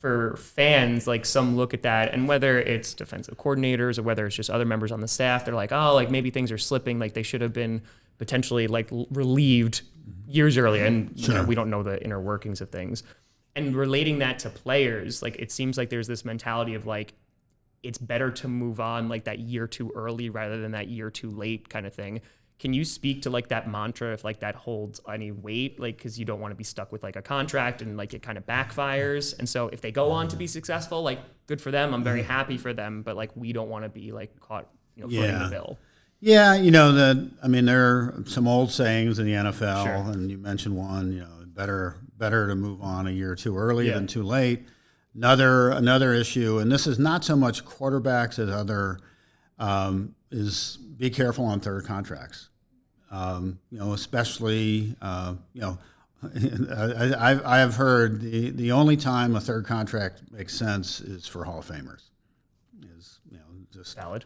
for fans, like some look at that, and whether it's defensive coordinators or whether it's just other members on the staff, they're like, oh, like maybe things are slipping, like they should have been potentially like relieved years earlier. And you know, we don't know the inner workings of things. And relating that to players, like it seems like there's this mentality of like, it's better to move on like that year too early rather than that year too late kind of thing. Can you speak to like that mantra if like that holds any weight? Like, cause you don't want to be stuck with like a contract and like it kind of backfires. And so if they go on to be successful, like good for them. I'm very happy for them, but like, we don't want to be like caught, you know, footing the bill. Yeah. You know, there are some old sayings in the NFL and you mentioned one, you know, better to move on a year too early than too late. Another issue, and this is not so much quarterbacks as other, is be careful on third contracts. You know, especially, you know, I've heard the only time a third contract makes sense is for Hall of Famers. Is, you know, just valid.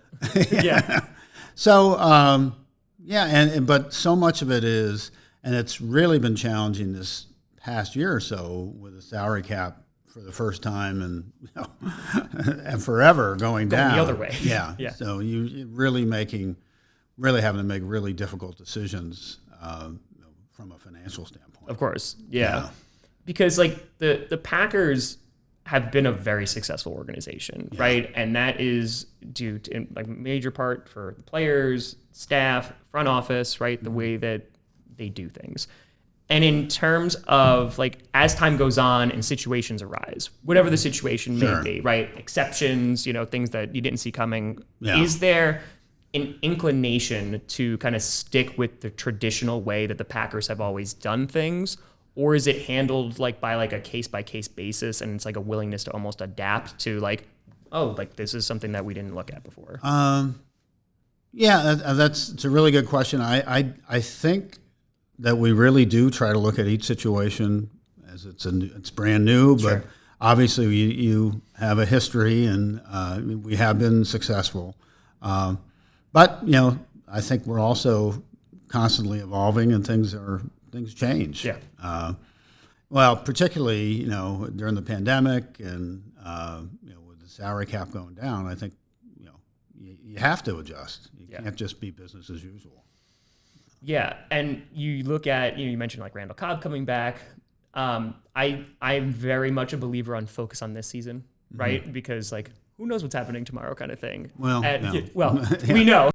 So, but so much of it is, and it's really been challenging this past year or so with the salary cap for the first time and, you know, and forever going down the other way. Yeah. So you really having to make really difficult decisions from a financial standpoint. Of course. Yeah. Because like the Packers have been a very successful organization, right? And that is due to in like major part for the players, staff, front office, right? The way that they do things. And in terms of like, as time goes on and situations arise, whatever the situation may be, right? Exceptions, you know, things that you didn't see coming. Is there an inclination to kind of stick with the traditional way that the Packers have always done things? Or is it handled like by like a case by case basis and it's like a willingness to almost adapt to like, oh, like this is something that we didn't look at before? It's a really good question. I think that we really do try to look at each situation as it's brand new, but obviously you have a history and we have been successful. But you know, I think we're also constantly evolving and things change. Well, particularly, you know, during the pandemic and you know, with the salary cap going down, I think, you know, you have to adjust. You can't just be business as usual. Yeah, and you look at, you know, you mentioned like Randall Cobb coming back. I'm very much a believer on focus on this season, right? Because like, who knows what's happening tomorrow kind of thing. Well, we know.